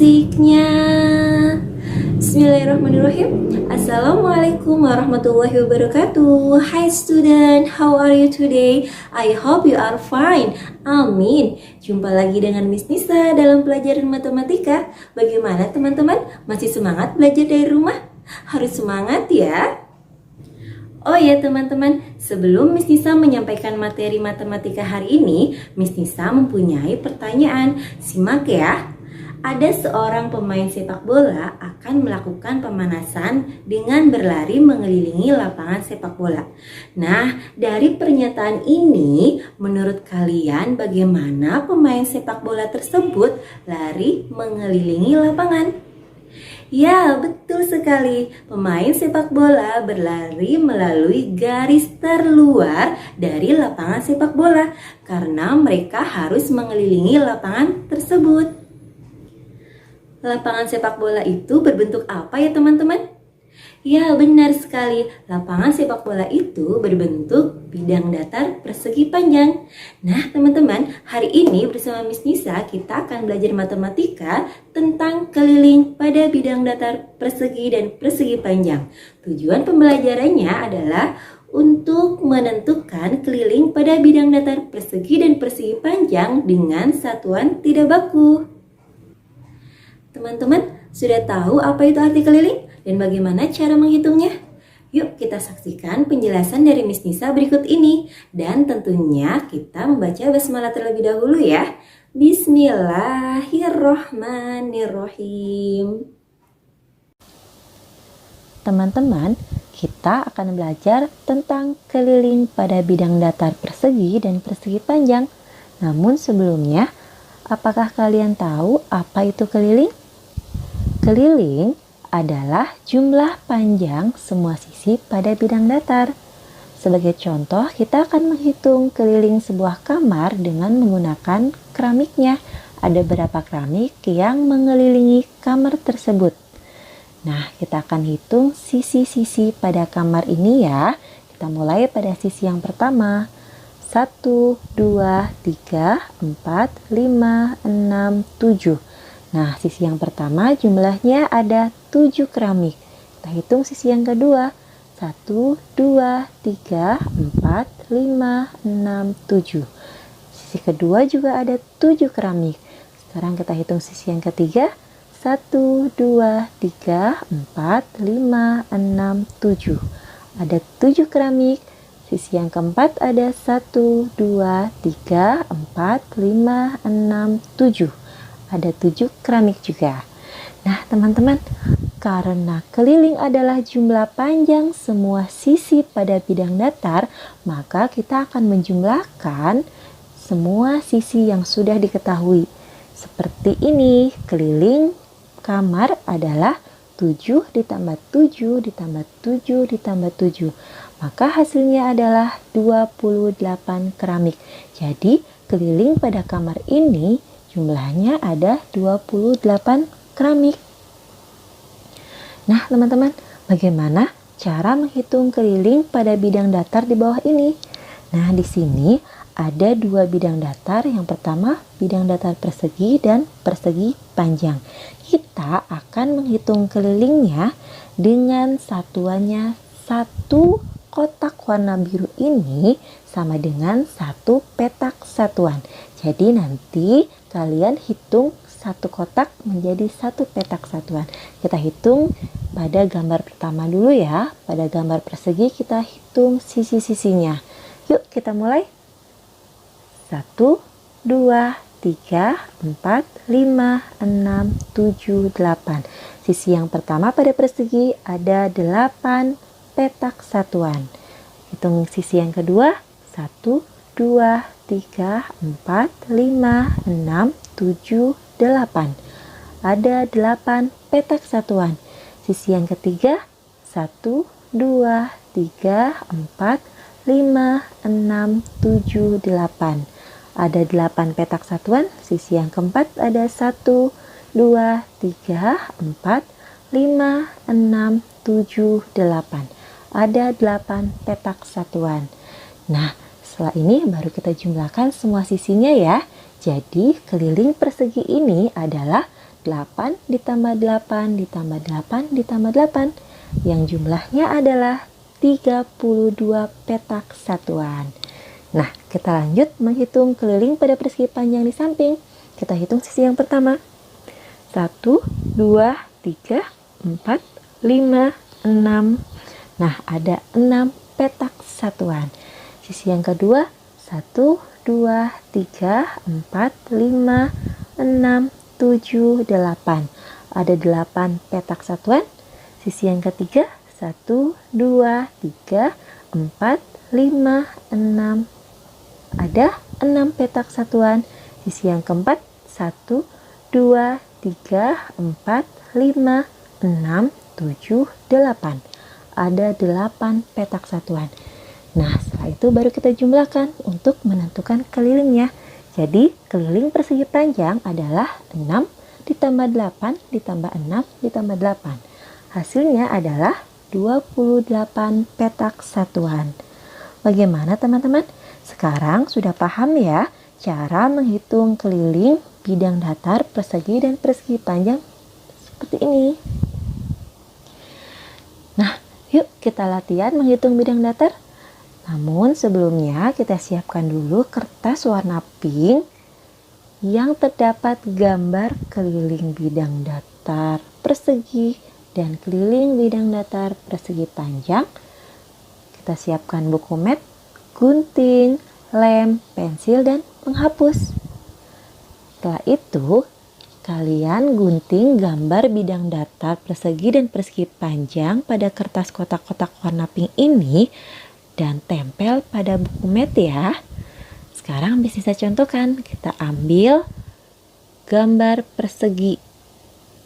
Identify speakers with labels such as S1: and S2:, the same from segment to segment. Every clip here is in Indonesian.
S1: musiknya. Bismillahirrahmanirrahim. Assalamualaikum warahmatullahi wabarakatuh. Hi student, how are you today? I hope you are fine. Amin. Jumpa lagi dengan Miss Nisa dalam pelajaran matematika. Bagaimana teman-teman? Masih semangat belajar dari rumah? Harus semangat ya. Oh ya teman-teman, sebelum Miss Nisa menyampaikan materi matematika hari ini, Miss Nisa mempunyai pertanyaan. Simak ya. Ada seorang pemain sepak bola akan melakukan pemanasan dengan berlari mengelilingi lapangan sepak bola. Nah, dari pernyataan ini, menurut kalian bagaimana pemain sepak bola tersebut lari mengelilingi lapangan? Ya, betul sekali. Pemain sepak bola berlari melalui garis terluar dari lapangan sepak bola karena mereka harus mengelilingi lapangan tersebut. Lapangan sepak bola itu berbentuk apa ya teman-teman? Ya, benar sekali. Lapangan sepak bola itu berbentuk bidang datar persegi panjang. Nah, teman-teman, hari ini bersama Miss Nisa kita akan belajar matematika tentang keliling pada bidang datar persegi dan persegi panjang. Tujuan pembelajarannya adalah untuk menentukan keliling pada bidang datar persegi dan persegi panjang dengan satuan tidak baku. Teman-teman, sudah tahu apa itu arti keliling dan bagaimana cara menghitungnya? Yuk kita saksikan penjelasan dari Miss Nisa berikut ini. Dan tentunya kita membaca basmalah terlebih dahulu ya. Bismillahirrohmanirrohim. Teman-teman, kita akan belajar tentang keliling pada bidang datar persegi dan persegi panjang. Namun sebelumnya, apakah kalian tahu apa itu keliling? Keliling adalah jumlah panjang semua sisi pada bidang datar. Sebagai contoh, kita akan menghitung keliling sebuah kamar dengan menggunakan keramiknya. Ada berapa keramik yang mengelilingi kamar tersebut. Nah, kita akan hitung sisi-sisi pada kamar ini ya. Kita mulai pada sisi yang pertama. 1, 2, 3, 4, 5, 6, 7. Nah, sisi yang pertama jumlahnya ada 7 keramik. Kita hitung sisi yang kedua. 1, 2, 3, 4, 5, 6, 7. Sisi kedua juga ada 7 keramik. Sekarang kita hitung sisi yang ketiga. 1, 2, 3, 4, 5, 6, 7. Ada 7 keramik. Sisi yang keempat ada 1, 2, 3, 4, 5, 6, 7. Ada 7 keramik juga. Nah teman-teman, karena keliling adalah jumlah panjang semua sisi pada bidang datar, maka kita akan menjumlahkan semua sisi yang sudah diketahui. Seperti ini, keliling kamar adalah 7 ditambah 7 ditambah 7 ditambah 7. Maka hasilnya adalah 28 keramik. Jadi keliling pada kamar ini jumlahnya ada 28 keramik. Nah teman-teman, bagaimana cara menghitung keliling pada bidang datar di bawah ini? Nah di sini ada 2 bidang datar. Yang pertama bidang datar persegi dan persegi panjang. Kita akan menghitung kelilingnya dengan satuannya 1 kotak warna biru ini sama dengan 1 petak satuan. Jadi nanti kalian hitung 1 kotak menjadi 1 petak satuan. Kita hitung pada gambar pertama dulu ya. Pada gambar persegi kita hitung sisi-sisinya. Yuk kita mulai. 1, 2, 3, 4, 5, 6, 7, 8. Sisi yang pertama pada persegi ada 8 petak satuan. Hitung sisi yang kedua. 1, 2, 3, 4, 5, 6, 7, 8. Ada 8 petak satuan. Sisi yang ketiga. 1, 2, 3, 4, 5, 6, 7, 8. Ada 8 petak satuan. Sisi yang keempat ada 1, 2, 3, 4, 5, 6, 7, 8. Ada 8 petak satuan. Nah, setelah ini baru kita jumlahkan semua sisinya ya. Jadi keliling persegi ini adalah 8 ditambah 8 ditambah 8 ditambah 8 yang jumlahnya adalah 32 petak satuan. Nah, kita lanjut menghitung keliling pada persegi panjang di samping. Kita hitung sisi yang pertama. 1, 2, 3, 4, 5, 6. Nah, ada 6 petak satuan. Sisi yang kedua, 1, 2, 3, 4, 5, 6, 7, 8. Ada 8 petak satuan. Sisi yang ketiga, 1, 2, 3, 4, 5, 6. Ada 6 petak satuan. Sisi yang keempat, 1, 2, 3, 4, 5, 6, 7, 8. Ada 8 petak satuan. Nah, setelah itu baru kita jumlahkan untuk menentukan kelilingnya. Jadi, keliling persegi panjang adalah 6 ditambah 8 ditambah 6 ditambah 8. Hasilnya adalah 28 petak satuan. Bagaimana teman-teman? Sekarang sudah paham ya cara menghitung keliling bidang datar, persegi, dan persegi panjang seperti ini. Nah, yuk kita latihan menghitung bidang datar. Namun sebelumnya kita siapkan dulu kertas warna pink yang terdapat gambar keliling bidang datar persegi dan keliling bidang datar persegi panjang. Kita siapkan buku mat, gunting, lem, pensil, dan penghapus. Setelah itu, kalian gunting gambar bidang datar persegi dan persegi panjang pada kertas kotak-kotak warna pink ini dan tempel pada buku mat ya. Sekarang bisa saya contohkan. Kita ambil gambar persegi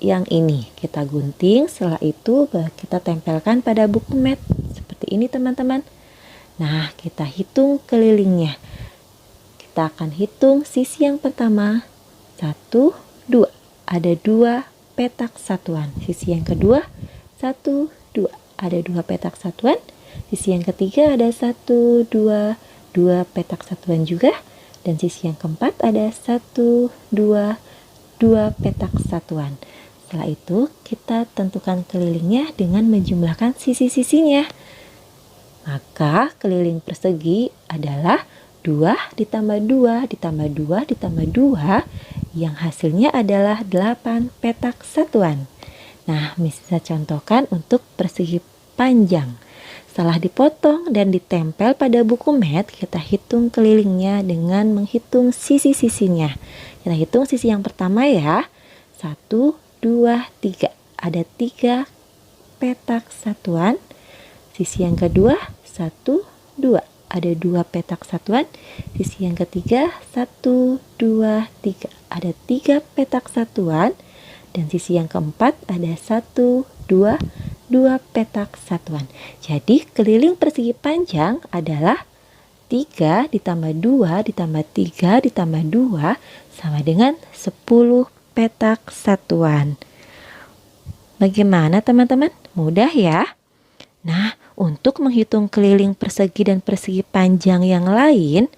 S1: yang ini. Kita gunting, setelah itu kita tempelkan pada buku mat. Seperti ini teman-teman. Nah, kita hitung kelilingnya. Kita akan hitung sisi yang pertama. 1, 2. Ada 2 petak satuan. Sisi yang kedua, 1, 2. Ada 2 petak satuan. Sisi yang ketiga ada 1, 2. 2 petak satuan juga. Dan sisi yang keempat ada 1, 2. 2 petak satuan. Setelah itu kita tentukan kelilingnya dengan menjumlahkan sisi-sisinya. Maka keliling persegi adalah 2 ditambah 2 ditambah 2 ditambah 2 yang hasilnya adalah 8 petak satuan. Nah, bisa contohkan untuk persegi panjang. Setelah dipotong dan ditempel pada buku mat, kita hitung kelilingnya dengan menghitung sisi-sisinya. Kita hitung sisi yang pertama ya. 1, 2, 3. Ada 3 petak satuan. Sisi yang kedua, 1, 2. Ada 2 petak satuan. Sisi yang ketiga, 1, 2, 3. Ada 3 petak satuan. Dan sisi yang keempat ada 1, 2, 2 petak satuan. Jadi keliling persegi panjang adalah 3 ditambah 2 ditambah 3 ditambah 2 sama dengan 10 petak satuan. Bagaimana teman-teman? Mudah ya? Nah, untuk menghitung keliling persegi dan persegi panjang yang lain,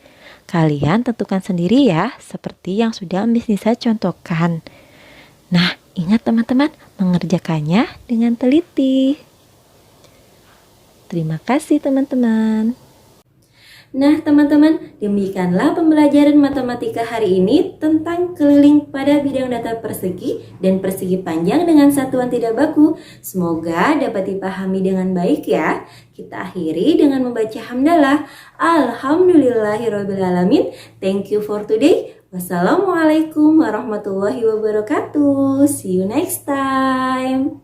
S1: kalian tentukan sendiri ya, seperti yang sudah Miss Nisa contohkan. Nah, ingat teman-teman, mengerjakannya dengan teliti. Terima kasih teman-teman. Nah teman-teman, demikianlah pembelajaran matematika hari ini tentang keliling pada bidang datar persegi dan persegi panjang dengan satuan tidak baku. Semoga dapat dipahami dengan baik ya. Kita akhiri dengan membaca hamdalah. Alhamdulillahirrabbilalamin. Thank you for today. Wassalamualaikum warahmatullahi wabarakatuh. See you next time.